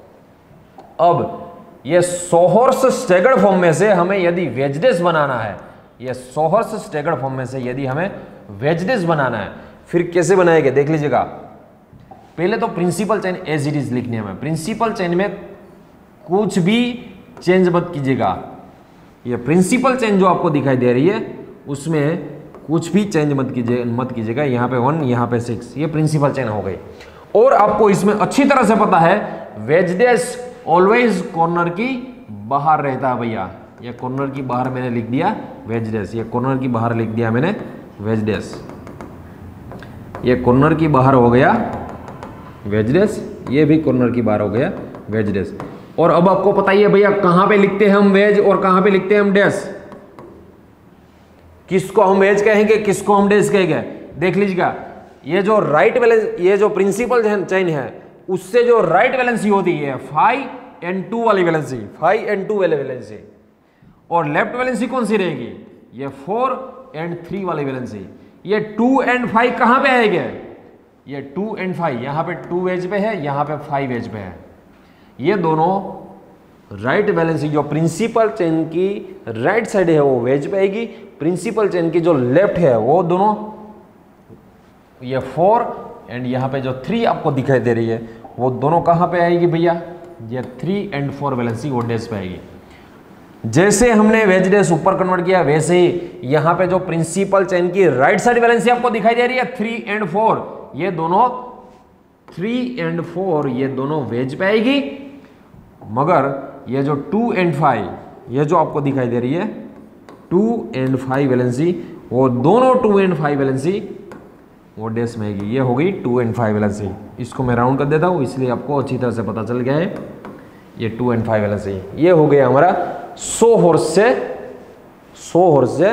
[SPEAKER 1] अब ये सोहर्स स्टैगर्ड फॉर्म में से हमें यदि वेजडेस बनाना है, ये सोहर्स स्टैगर्ड फॉर्म में से यदि हमें वेजडेस बनाना है, फिर कैसे बनाएंगे देख लीजिएगा। पहले तो principal chain as it is लिखनी है हमें, प्रिंसिपल चेन में कुछ भी चेंज मत कीजिएगा। ये प्रिंसिपल चेन जो आपको दिखाई दे रही है उसमें कुछ भी चेंज मत कीजिएगा। यहाँ पे 1, यहाँ पे 6, ये प्रिंसिपल चेन हो गई। और आपको इसमें अच्छी तरह से पता है वेजडेस ऑलवेज कॉर्नर की बाहर रहता है भैया। ये कॉर्नर की बाहर मैंने लिख दिया वेजडेस, ये कॉर्नर की बाहर लिख दिया मैंने वेजडेस, ये कॉर्नर की बाहर हो गया वेजडेस, ये भी कॉर्नर की बाहर हो गया वेजडेस। और अब आपको पता ही है भैया कहां पे लिखते हैं हम वेज और कहां पे लिखते हैं हम डेस, किसको हम वेज कहेंगे, किसको हम डेस कहेंगे। देख लीजिएगा, ये जो राइट वैलेंस, ये जो प्रिंसिपल चेन है उससे जो राइट वैलेंसी होती है 5n2 वाली वैलेंसी, 5n2 वाली वैलेंसी, और लेफ्ट वैलेंसी कौन सी रहेगी, ये 4n3 वाली वैलेंसी। ये 2 और 5 कहां पे आएंगे, ये 2 और 5 यहां पे 2 वेज पे है, यहां पे 5 वेज पे है। ये दोनों राइट वैलेंसी जो प्रिंसिपल चेन की राइट साइड है वो वेज पे आएगी, प्रिंसिपल चेन की जो लेफ्ट है वो दोनों, ये 4 और यहाँ पे जो 3 आपको दिखाई दे रही है वो दोनों कहाँ पे आएगी भैया, ये 3 और 4 वैलेंसी वो डेस पे आएगी। जैसे हमने वेज डेस ऊपर कन्वर्ट किया वैसे ही यहाँ पे जो प्रिंसिपल चेन की राइट साइड वैलेंसी आपको दिखाई दे रही है 3 और 4, ये दोनों 3 and 4 ये दोनों वेज पे आएगी, मगर ये जो 2 and 5 ये जो आपको दिखाई दे रही है 2 and 5 वैलेंसी, वो दोनों 2 and 5 वैलेंसी वो डैश में आएगी। ये हो गई 2 and 5 वैलेंसी। इसको मैं राउंड कर देता हूँ, इसलिए आपको अच्छी तरह से पता चल गया है ये 2 and 5 वैलेंसी। ये हो गया हमारा 100 हॉर्स से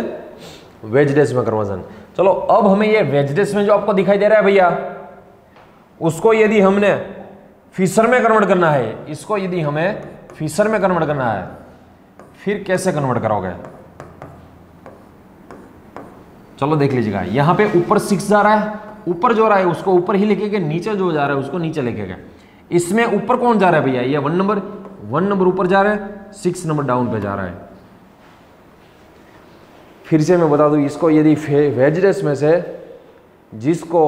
[SPEAKER 1] वेज डैश में कन्वर्जन। चलो अब हमें ये वेज डैश में जो आपको दिखाई दे रहा है भैया, उसको यदि हमने फीसर में कन्वर्ट करना है, इसको यदि हमें फीसर में कन्वर्ट करना है, फिर कैसे कन्वर्ट करोगे? चलो देख लीजिएगा, यहां पे ऊपर 6 जा रहा है, ऊपर जो रहा है उसको ऊपर ही लिखेंगे, नीचे जो जा रहा है उसको नीचे लिखेंगे। इसमें ऊपर कौन जा रहा है भैया? ये 1 नंबर ऊपर जा रहा है, 6 नंबर डाउन पे जा रहा है। फिर से मैं बता दूं, इसको यदि वेज डैश में से जिसको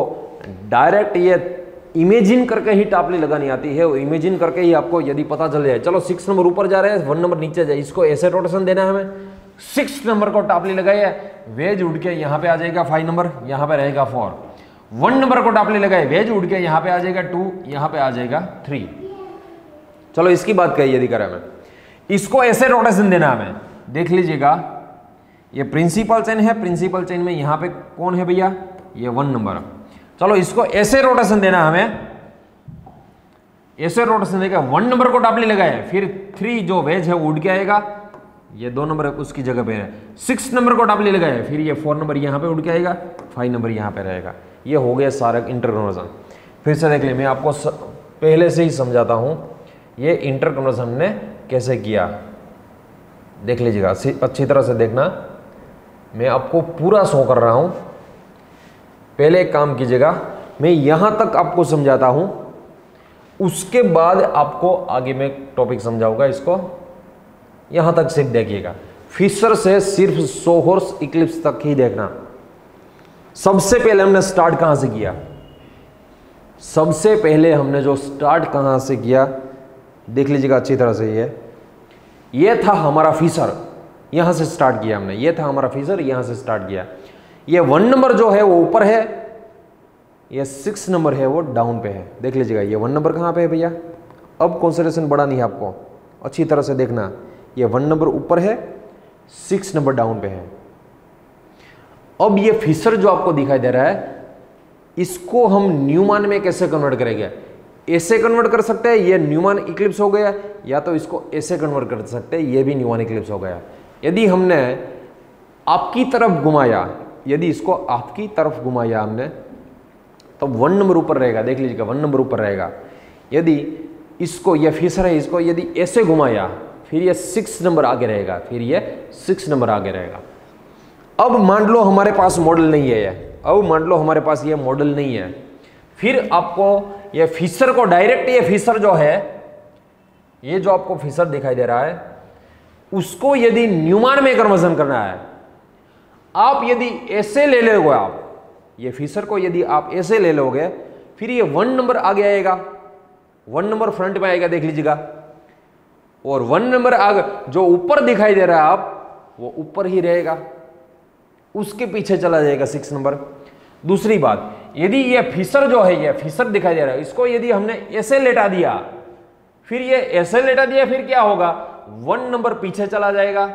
[SPEAKER 1] डायरेक्ट ये इमेजिन करके ही टापली लगानी आती है, वो इमेजिन करके ही आपको यदि पता चल जाए, चलो 6 नंबर ऊपर जा रहे हैं, 1 नंबर नीचे जाए, इसको ऐसे रोटेशन देना है हमें। 6 नंबर को टापली लगाई है, वेज उड़ के यहाँ पे आ जाएगा 5 नंबर, यहाँ पे रहेगा 4। 1 नंबर को टापली लगाए, वेज उड़ के यहाँ पे आ जाएगा 2, यहाँ पे आ जाएगा 3। चलो इसकी बात कही यदि करें हमें, इसको ऐसे रोटेशन देना हमें। देख लीजिएगा, ये प्रिंसिपल चेन है, प्रिंसिपल चेन में यहाँ पे कौन है भैया? ये 1 नंबर। चलो इसको ऐसे रोटेशन देना हमें, ऐसे रोटेशन देगा, 1 नंबर को टापली लगाए, फिर 3 जो वेज है वो उड़ के आएगा, ये 2 नंबर उसकी जगह पे है। 6 नंबर को टापली लगाए, फिर ये 4 नंबर यहाँ पे उड़ के आएगा, 5 नंबर यहाँ पे रहेगा। ये हो गया सारा इंटर कन्वर्जन। फिर से देख ले, मैं आपको पहले से ही समझाता हूँ ये इंटर कन्वर्जन ने कैसे किया। देख लीजिएगा, अच्छी तरह से देखना, मैं आपको पूरा शो कर रहा हूं। पहले एक काम कीजिएगा, मैं यहां तक आपको समझाता हूं, उसके बाद आपको आगे मैं टॉपिक समझाऊंगा। इसको यहां तक सिर्फ देखिएगा, फिशर से सिर्फ 100 हॉर्स इक्लिप्स तक ही देखना। सबसे पहले हमने स्टार्ट कहां से किया? सबसे पहले हमने जो स्टार्ट कहां से किया देख लीजिएगा अच्छी तरह से। ये था हमारा फिशर, यहां से स्टार्ट किया हमने। ये था हमारा फिशर, यहां से स्टार्ट किया। ये 1 नंबर जो है वो ऊपर है, ये 6 नंबर है वो डाउन पे है। देख लीजिएगा, ये 1 नंबर कहां पे है भैया? अब कॉन्सेंट्रेशन बड़ा नहीं है आपको, अच्छी तरह से देखना। ये 1 नंबर ऊपर है, 6 नंबर डाउन पे है। अब ये फिशर जो आपको दिखाई दे रहा है, इसको हम न्यूमैन में कैसे कन्वर्ट करेंगे? ऐसे कन्वर्ट कर सकते हैं, ये न्यूमैन इक्लिप्स हो गया, या तो इसको ऐसे कन्वर्ट कर सकते हैं, ये भी न्यूमैन इक्लिप्स हो गया। यदि हमने आपकी तरफ घुमाया, यदि इसको आपकी तरफ घुमाया हमने, तो 1 नंबर ऊपर रहेगा। देख लीजिएगा, 1 नंबर ऊपर रहेगा। यदि इसको, ये फिशर है, इसको यदि ऐसे घुमाया, फिर ये 6 नंबर आगे रहेगा, फिर ये 6 नंबर आगे रहेगा। अब मान लो हमारे पास मॉडल नहीं है ये, अब मान लो हमारे पास ये मॉडल नहीं है, फिर आपको ये फिशर को डायरेक्ट, ये फिशर जो है, ये जो आपको फिशर दिखाई दे रहा है, उसको यदि न्यूमैन में कन्वर्जन करना है, आप यदि ऐसे ले लोगे, आप ये फिशर को यदि आप ऐसे ले लोगे, फिर ये 1 नंबर आगे आएगा, 1 नंबर फ्रंट में आएगा, देख लीजिएगा। और 1 नंबर आगे जो ऊपर दिखाई दे रहा है आप, वो ऊपर ही रहेगा, उसके पीछे चला जाएगा 6 नंबर। दूसरी बात, यदि ये फिशर जो है, ये फिशर दिखाई दे रहा है, इसको यदि हमने ऐसे लेटा दिया, फिर ये ऐसे लेटा दिया, फिर क्या होगा? 1 नंबर पीछे चला जाएगा।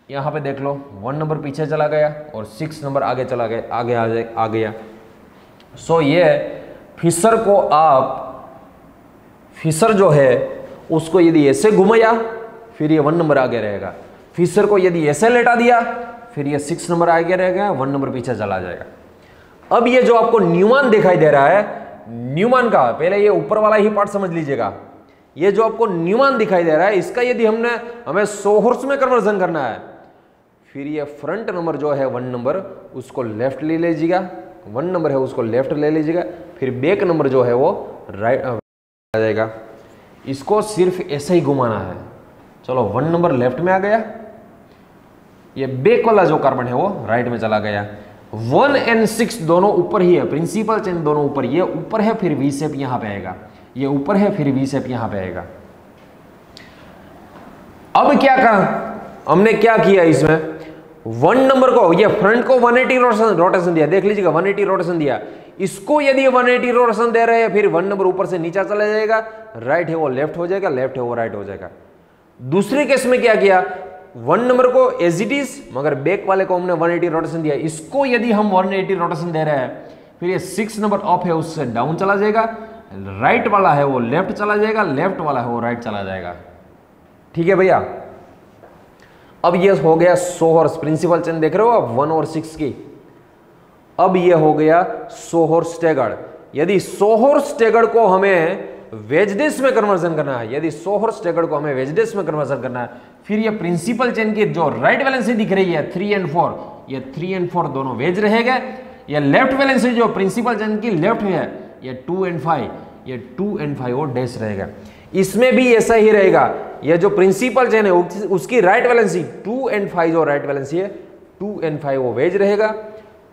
[SPEAKER 1] यहां पे देख लो, 1 नंबर पीछे चला गया और 6 नंबर आगे चला गया, आगे आ गया। सो ये फिशर को आप, फिशर जो है उसको यदि ऐसे घुमाया, फिर ये 1 नंबर आगे रहेगा। फिशर को यदि ऐसे लेटा दिया, फिर ये 6 नंबर आगे रहेगा, 1 नंबर पीछे चला जाएगा। अब ये जो आपको न्यूमैन दिखाई दे रहा है, न्यूमैन का पहले ये ऊपर वाला ही पार्ट समझ लीजिएगा। ये जो आपको न्यूमैन दिखाई दे रहा है, इसका यदि हमें 100 हॉर्स में कन्वर्जन करना है, फिर ये फ्रंट नंबर जो है 1 नंबर, उसको लेफ्ट ले लीजिएगा, 1 नंबर है उसको लेफ्ट ले लीजिएगा, फिर बैक नंबर जो है वो राइट आ जाएगा। इसको सिर्फ ऐसे ही घुमाना है। चलो 1 नंबर लेफ्ट में आ गया, ये बैक वाला जो कार्बन है वो राइट में चला गया। 1 और 6 दोनों ऊपर ही है, प्रिंसिपल चेन दोनों ऊपर, ये ऊपर है, फिर वी शेप यहां पे आएगा, ये ऊपर है, फिर वी शेप यहां पे आएगा। अब क्या कहा हमने, क्या किया इसमें? 1 नंबर को, ये फ्रंट को 180 रोटेशन दिया, देख लीजिएगा 180 रोटेशन दिया, इसको यदि 180 रोटेशन दे रहे हैं फिर 1 नंबर ऊपर से नीचा चला जाएगा, राइट है वो लेफ्ट हो जाएगा, लेफ्ट है वो राइट हो जाएगा। दूसरे केस में क्या किया, 1 नंबर को एज इट इज, मगर बैक वाले को हमने 180 रोटेशन दिया, इसको यदि हम 180 रोटेशन दे रहे हैं फिर ये 6 नंबर अप है उससे डाउन चला जाएगा, राइट वाला है वो लेफ्ट चला जाएगा, लेफ्ट वाला है वो राइट चला जाएगा। ठीक है भैया। अब ये हो गया 100 हॉर्स, प्रिंसिपल चेन देख रहे हो आप 1 और 6 की। अब ये हो गया 100 हॉर्स स्टैगर्ड। यदि 100 हॉर्स स्टैगर्ड को हमें वेजडेस में कन्वर्जन करना है, यदि 100 हॉर्स स्टैगर्ड को हमें वेजडेस में कन्वर्जन करना है, फिर ये प्रिंसिपल चेन की जो राइट वैलेंसी दिख रही है 3 और 4, ये 3 और 4 दोनों वेज रहेगा। ये लेफ्ट वैलेंसी जो प्रिंसिपल चेन की लेफ्ट में है, ये 2 और 5, ये 2 और 5 वो डैश रहेगा। इसमें भी ऐसा ही रहेगा, ये जो प्रिंसिपल चेन है उसकी राइट वैलेंसी 2 और 5 जो राइट वैलेंसी है 2 और 5 वो वेज रहेगा,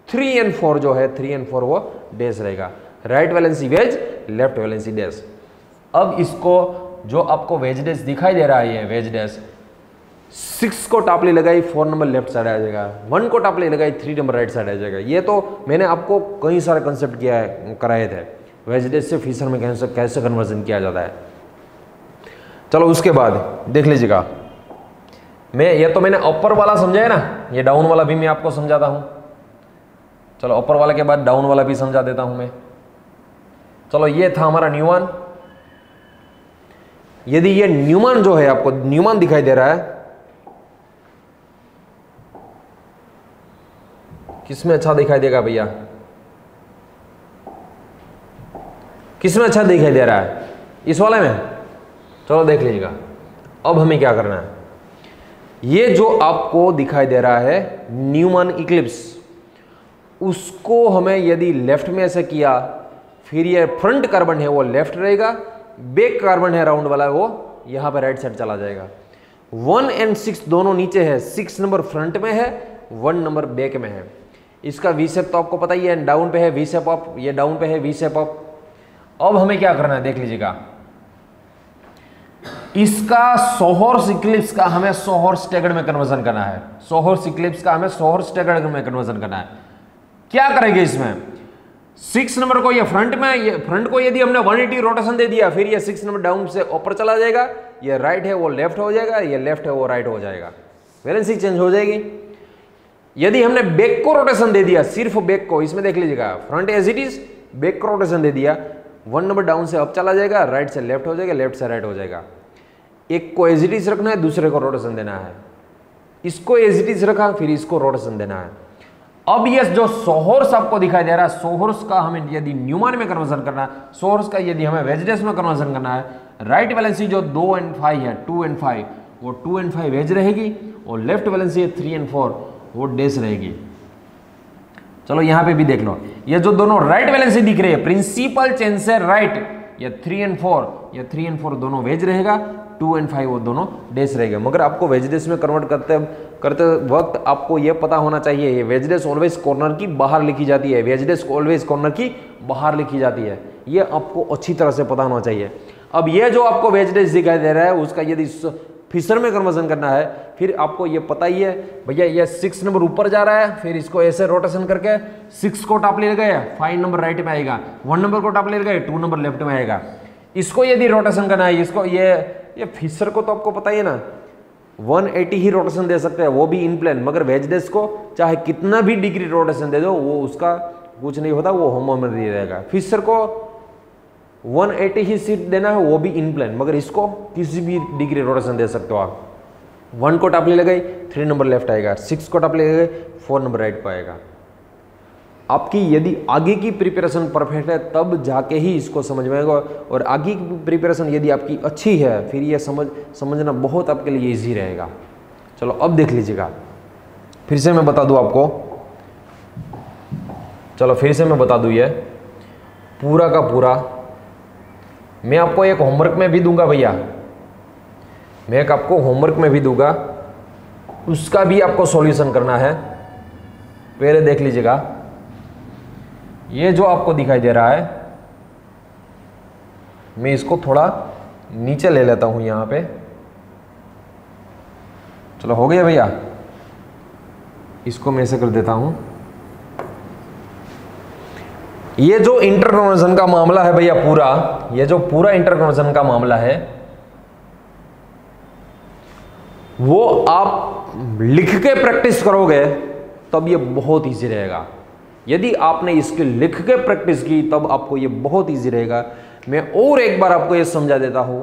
[SPEAKER 1] 3 और 4 जो है 3 और 4 वो डैश रहेगा। Right valency wedge, left valency dash. अब इसको जो आपको वेज डैश दिखाई दे रहा है, ये वेज डैश 6 को टापली लगाई 4 नंबर लेफ्ट साइड आ जाएगा, 1 को टापली लगाई 3 नंबर राइट साइड आ जाएगा। ये तो मैंने आपको कई सारे कंसेप्ट किया है, कराए थे वेज डैश से फिशर में कैसे कन्वर्जन किया जाता है। चलो उसके बाद देख लीजिएगा, ये तो मैंने अपर वाला समझाया ना, ये डाउन वाला भी मैं आपको समझाता हूं। चलो अपर वाले के बाद डाउन वाला भी समझा देता हूं मैं। चलो ये था हमारा न्यूमन। यदि ये न्यूमन जो है आपको न्यूमन दिखाई दे रहा है, किसमें अच्छा दिखाई देगा भैया, किसमें अच्छा दिखाई दे रहा है, इस वाले में। चलो देख लीजिएगा। अब हमें क्या करना है, ये जो आपको दिखाई दे रहा है न्यूमन इक्लिप्स, उसको हमें यदि लेफ्ट में ऐसे किया, फिर ये फ्रंट कार्बन है वो लेफ्ट रहेगा, बैक कार्बन है राउंड वाला वो यहां पर राइट साइड चला जाएगा। 1 और 6 दोनों नीचे है, 6 नंबर फ्रंट में है, 1 नंबर बैक में है। इसका वी शेप तो आपको पता ही है, डाउन पे है वी शेप अप, ये डाउन पे है वी शेप अप। अब हमें क्या करना है देख लीजिएगा, इसका 100 हॉर्स इक्लिप्स का हमें 100 हॉर्स स्टैगर्ड में कन्वर्जन करना है, 100 हॉर्स इक्लिप्स का हमें 100 हॉर्स स्टैगर्ड में कन्वर्जन करना है। क्या करेंगे इसमें, 6 नंबर को ये फ्रंट में, ये फ्रंट को यदि हमने 180 रोटेशन दे दिया, फिर ये 6 नंबर डाउन से ऊपर चला जाएगा, ये राइट है वो लेफ्ट हो जाएगा, ये लेफ्ट है वो राइट हो जाएगा, वैलेंसी चेंज हो जाएगी। यदि हमने बैक को रोटेशन दे दिया, सिर्फ बैक को, इसमें देख लीजिएगा front as it is, back को रोटेशन दे दिया, 1 नंबर डाउन से अप चला जाएगा, राइट से लेफ्ट हो जाएगा, लेफ्ट से राइट हो जाएगा। एक को एज इट इज रखना है, दूसरे को रोटेशन देना है, इसको एज इट इज रखा, फिर इसको रोटेशन देना है। अब ये जो 100 हॉर्स आपको दिखाई दे रहा है, 100 हॉर्स का हमें यदि न्यूमन में कन्वर्जन करना है, 100 हॉर्स का यदि हमें वेज डैश में कन्वर्जन करना है, राइट वैलेंसी जो 2 और 5 है 2 और 5 वो 2 और 5 वेज रहेगी, और लेफ्ट वैलेंसी है 3 और 4 वो डैश रहेगी। चलो यहां पे भी देख लो, ये जो दोनों राइट वैलेंसी दिख रही है प्रिंसिपल चेन से राइट, ये 3 और 4, ये 3 और 4 दोनों वेज रहेगा, 2 और 5 वो दोनों डैश रहेगा। मगर आपको वेज डैश में कन्वर्ट करते वक्त आपको ये पता होना चाहिए, ये वेज डैश ऑलवेज कॉर्नर की बाहर लिखी जाती है, वेज डैश ऑलवेज कॉर्नर की बाहर लिखी जाती है, ये आपको अच्छी तरह से पता होना चाहिए। अब ये जो आपको वेज डैश दिखाई दे रहा है, उसका यदि फिशर में कन्वर्जन करना है, फिर आपको ये पता ही है भैया, ये 6 नंबर ऊपर जा रहा है, फिर इसको ऐसे रोटेशन करके 6 को टाप ले गया, 5 नंबर राइट में आएगा, 1 नंबर को टाप ले गए, 2 नंबर लेफ्ट में आएगा। इसको यदि रोटेशन करना है, इसको ये फिशर को तो आपको पता ही है ना, 180 ही रोटेशन दे सकते हैं, वो भी इन प्लेन। मगर वेज डैश को चाहे कितना भी डिग्री रोटेशन दे दो, वो उसका कुछ नहीं होता, वो होमो में रहेगा। फिशर को 180 ही सीट देना है, वो भी इन प्लेन, मगर इसको किसी भी डिग्री रोटेशन दे सकते हो आप। 1 को टापली लगाई 3 नंबर लेफ्ट आएगा, 6 को टापली लगाई 4 नंबर राइट को आएगा। आपकी यदि आगे की प्रिपरेशन परफेक्ट है तब जाके ही इसको समझ में आएगा, और आगे की प्रिपरेशन यदि आपकी अच्छी है, फिर ये समझना बहुत आपके लिए इजी रहेगा। चलो अब देख लीजिएगा, फिर से मैं बता दूं आपको, चलो फिर से मैं बता दूं, ये पूरा का पूरा मैं आपको एक होमवर्क में भी दूंगा भैया, मैं एक आपको होमवर्क में भी दूंगा, उसका भी आपको सॉल्यूशन करना है। पहले देख लीजिएगा, ये जो आपको दिखाई दे रहा है, मैं इसको थोड़ा नीचे ले लेता हूं यहां पे। चलो हो गया भैया, इसको मैं ऐसे कर देता हूं। ये जो इंटरकन्वर्जन का मामला है भैया पूरा, ये जो पूरा इंटरकन्वर्जन का मामला है वो आप लिख के प्रैक्टिस करोगे तब ये बहुत इजी रहेगा। यदि आपने इसके लिख के प्रैक्टिस की तब आपको ये बहुत इजी रहेगा। मैं और एक बार आपको ये समझा देता हूं